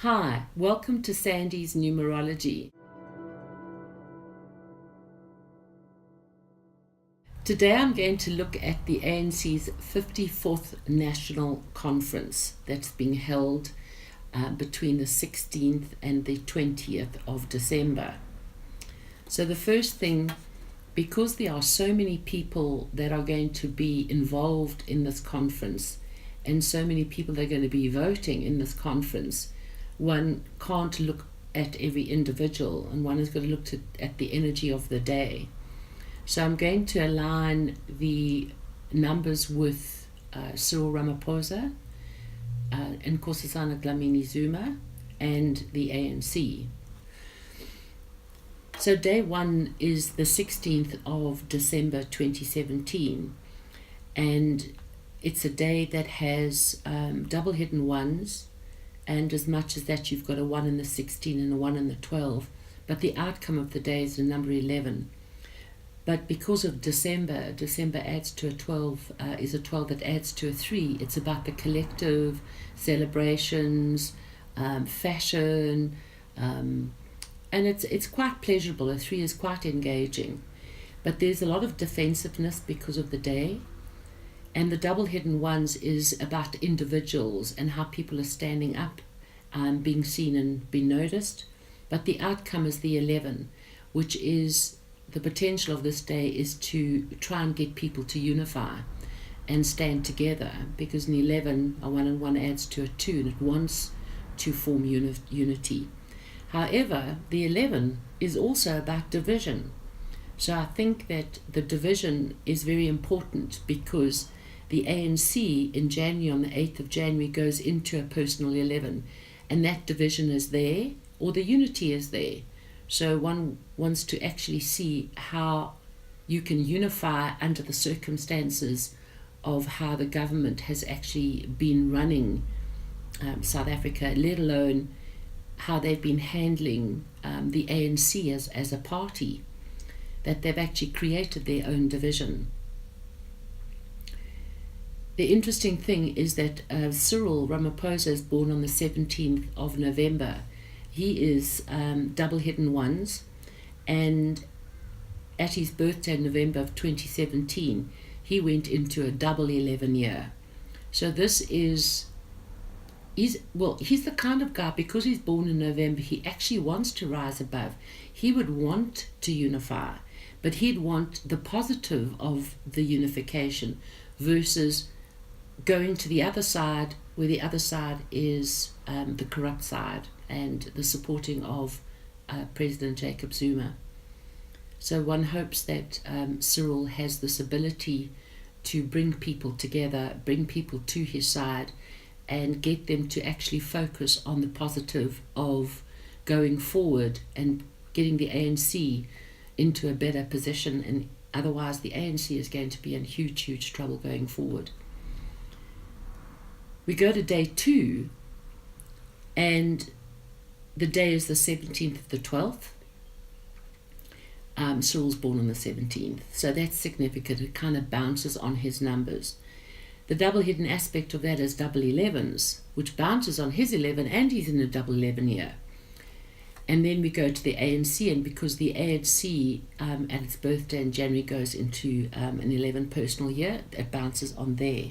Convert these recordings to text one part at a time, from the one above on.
Hi, welcome to Sandy's Numerology. Today I'm going to look at the ANC's 54th National Conference that's being held between the 16th and the 20th of December. So the first thing, because there are so many people that are going to be involved in this conference and so many people that are going to be voting in this conference, one can't look at every individual, and one has got to look at the energy of the day. So I'm going to align the numbers with Cyril Ramaphosa, Nkosazana Dlamini Zuma, and the ANC. So day one is the 16th of December 2017, and it's a day that has double hidden ones, and as much as that you've got a 1 in the 16 and a 1 in the 12, but the outcome of the day is the number 11. But because of December adds to a 12, is a 12 that adds to a 3. It's about the collective, celebrations, fashion, and it's quite pleasurable. A 3 is quite engaging. But there's a lot of defensiveness because of the day. And the double hidden ones is about individuals and how people are standing up, being seen and being noticed. But the outcome is the 11, which is the potential of this day is to try and get people to unify and stand together, because in 11, a 1 and 1 adds to a 2, and it wants to form unity. However, the 11 is also about division. So I think that the division is very important, because the ANC in January, on the 8th of January, goes into a personal 11, and that division is there, or the unity is there. So one wants to actually see how you can unify under the circumstances of how the government has actually been running South Africa, let alone how they've been handling the ANC as a party, that they've actually created their own division. The interesting thing is that Cyril Ramaphosa is born on the 17th of November. He is double hidden ones, and at his birthday in November of 2017, he went into a double 11 year. So this is, he's the kind of guy, because he's born in November, he actually wants to rise above. He would want to unify, but he'd want the positive of the unification versus going to the other side, where the other side is the corrupt side and the supporting of President Jacob Zuma. So one hopes that Cyril has this ability to bring people together, bring people to his side, and get them to actually focus on the positive of going forward and getting the ANC into a better position. And otherwise the ANC is going to be in huge trouble going forward. We go to day 2, and the day is the 17th of the 12th. Cyril's born on the 17th, so that's significant. It kind of bounces on his numbers. The double hidden aspect of that is double 11s, which bounces on his 11, and he's in a double 11 year. And then we go to the ANC, and because the ANC at its birthday in January goes into an 11 personal year, it bounces on there.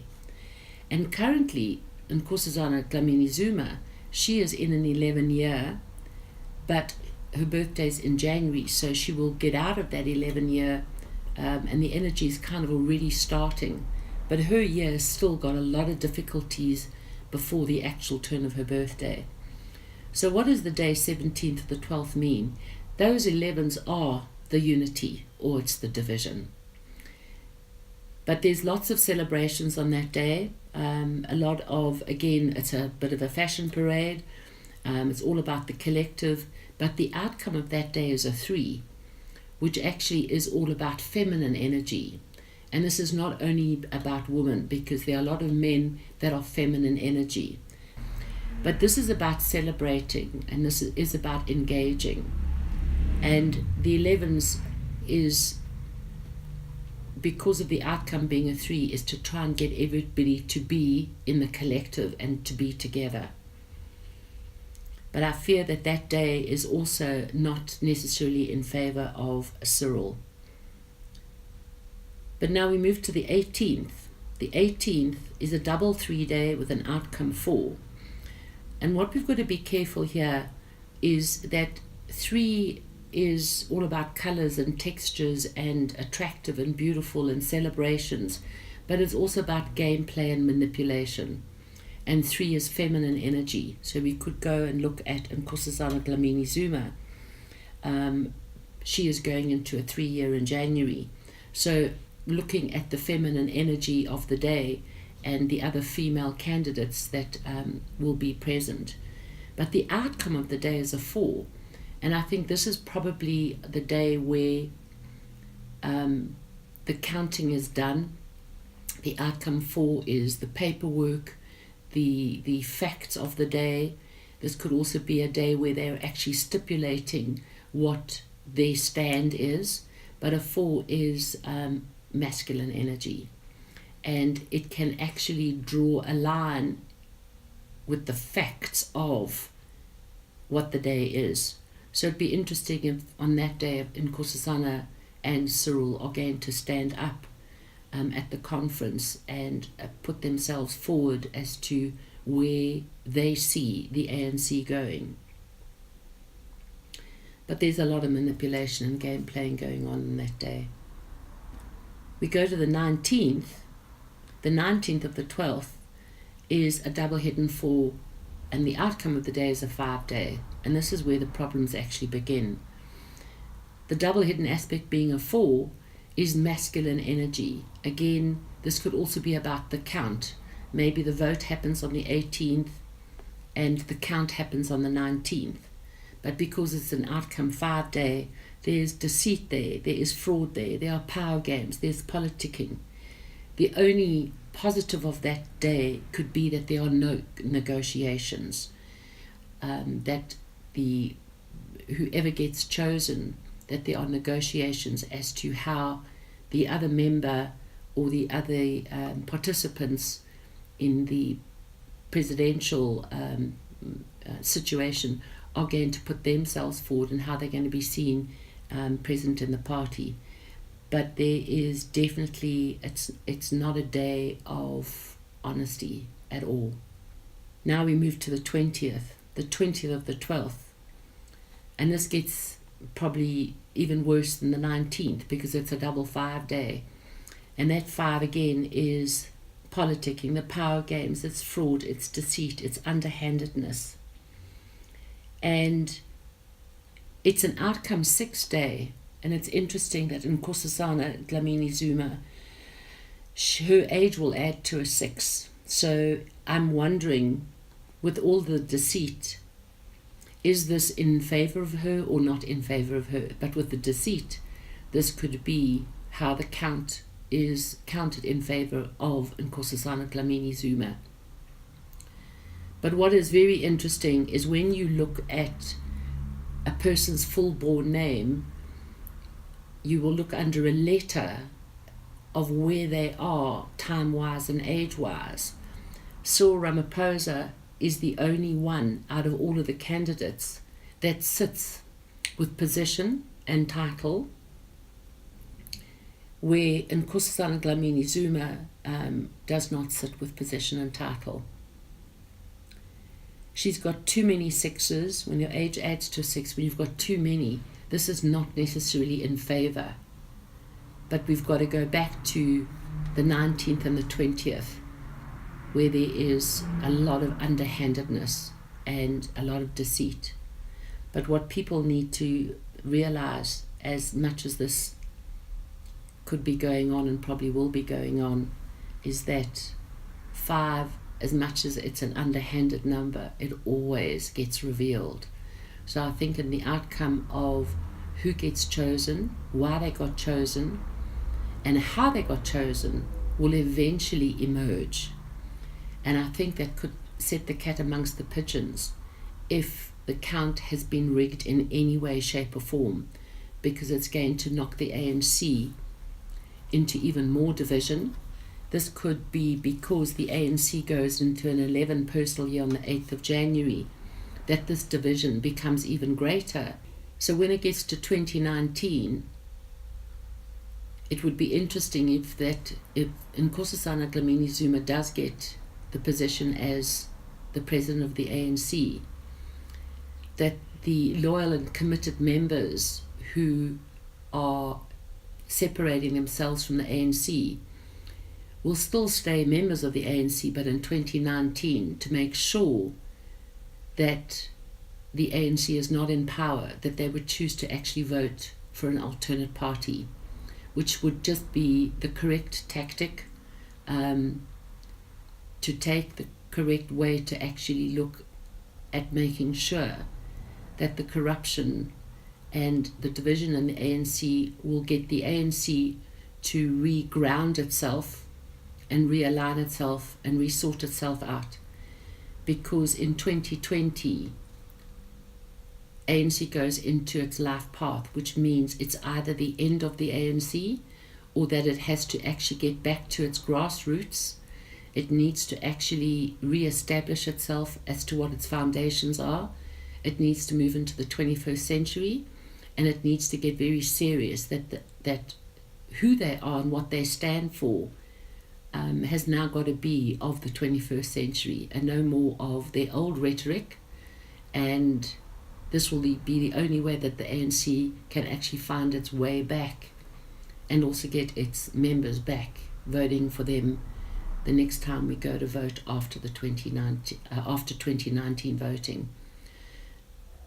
And currently, Nkosazana Dlamini Zuma, she is in an 11 year, but her birthday's in January, so she will get out of that 11 year, and the energy is kind of already starting. But her year has still got a lot of difficulties before the actual turn of her birthday. So what does the day 17th of the 12th mean? Those 11s are the unity, or it's the division. But there's lots of celebrations on that day. A lot of, again, it's a bit of a fashion parade. It's all about the collective. But the outcome of that day is a 3, which actually is all about feminine energy. And this is not only about women, because there are a lot of men that are feminine energy. But this is about celebrating, and this is about engaging. And the 11s is, because of the outcome being a 3, is to try and get everybody to be in the collective and to be together. But I fear that that day is also not necessarily in favor of Cyril. But now we move to the 18th. The 18th is a double 3 day with an outcome 4. And what we've got to be careful here is that 3 is all about colors and textures and attractive and beautiful and celebrations, but it's also about gameplay and manipulation. And 3 is feminine energy. So we could go and look at Nkosazana Dlamini Zuma. She is going into a 3-year in January. So looking at the feminine energy of the day and the other female candidates that will be present. But the outcome of the day is a 4. And I think this is probably the day where the counting is done. The outcome 4 is the paperwork, the facts of the day. This could also be a day where they're actually stipulating what their stand is. But a 4 is masculine energy. And it can actually draw a line with the facts of what the day is. So it'd be interesting if on that day Nkosazana and Cyril are going to stand up at the conference and put themselves forward as to where they see the ANC going. But there's a lot of manipulation and game playing going on that day. We go to the 19th. The 19th of the 12th is a double hidden 4, and the outcome of the day is a 5 day. And this is where the problems actually begin. The double hidden aspect being a 4 is masculine energy. Again, this could also be about the count. Maybe the vote happens on the 18th and the count happens on the 19th. But because it's an outcome 5 day, there's deceit there is fraud there are power games, there's politicking. The only positive of that day could be that there are no negotiations, that whoever gets chosen, that there are negotiations as to how the other member or the other participants in the presidential situation are going to put themselves forward and how they're going to be seen present in the party. But there is definitely, it's not a day of honesty at all. Now we move to the 20th of the 12th. And this gets probably even worse than the 19th because it's a double 5 day. And that 5 again is politicking, the power games, it's fraud, it's deceit, it's underhandedness. And it's an outcome 6 day. And it's interesting that in Nkosazana Dlamini Zuma, her age will add to a 6. So I'm wondering, with all the deceit, is this in favor of her or not in favor of her? But with the deceit, this could be how the count is counted in favor of Nkosazana Dlamini Zuma. But what is very interesting is when you look at a person's full-born name, you will look under a letter of where they are time-wise and age-wise. Cyril Ramaphosa is the only one out of all of the candidates that sits with position and title, where Nkosazana Dlamini Zuma does not sit with position and title. She's got too many 6s. When your age adds to 6, when you've got too many, this is not necessarily in favor. But we've got to go back to the 19th and the 20th, where there is a lot of underhandedness and a lot of deceit. But what people need to realize, as much as this could be going on and probably will be going on, is that 5, as much as it's an underhanded number, it always gets revealed. So I think in the outcome of who gets chosen, why they got chosen, and how they got chosen will eventually emerge. And I think that could set the cat amongst the pigeons if the count has been rigged in any way, shape or form, because it's going to knock the ANC into even more division. This could be because the ANC goes into an 11 personal year on the 8th of January, that this division becomes even greater. So when it gets to 2019, it would be interesting if Nkosazana Dlamini Zuma does get the position as the president of the ANC, that the loyal and committed members who are separating themselves from the ANC will still stay members of the ANC, but in 2019, to make sure that the ANC is not in power, that they would choose to actually vote for an alternate party, which would just be the correct tactic, to take the correct way to actually look at making sure that the corruption and the division in the ANC will get the ANC to re-ground itself and realign itself and resort itself out. Because in 2020, ANC goes into its life path, which means it's either the end of the ANC or that it has to actually get back to its grassroots. It needs to actually re-establish itself as to what its foundations are. It needs to move into the 21st century, and it needs to get very serious that who they are and what they stand for has now got to be of the 21st century and no more of their old rhetoric. And this will be the only way that the ANC can actually find its way back and also get its members back voting for them the next time we go to vote after the 2019 voting.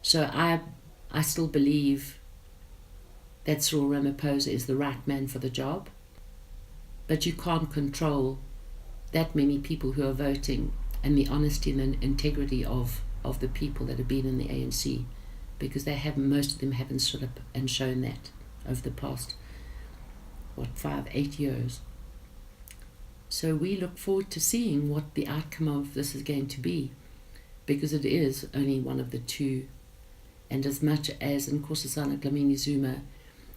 So I still believe that Cyril Ramaphosa is the right man for the job, but you can't control that many people who are voting and the honesty and integrity of the people that have been in the ANC, because most of them haven't stood up and shown that over the past 5-8 years. So we look forward to seeing what the outcome of this is going to be, because it is only one of the two. And as much as Nkosazana Dlamini Zuma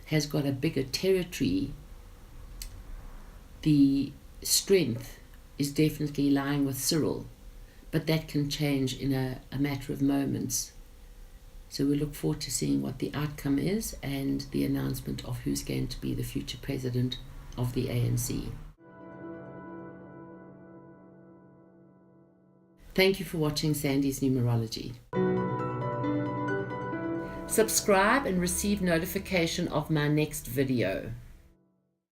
has got a bigger territory, the strength is definitely lying with Cyril, but that can change in a matter of moments. So we look forward to seeing what the outcome is and the announcement of who's going to be the future president of the ANC. Thank you for watching Sandy's Numerology. Subscribe and receive notification of my next video.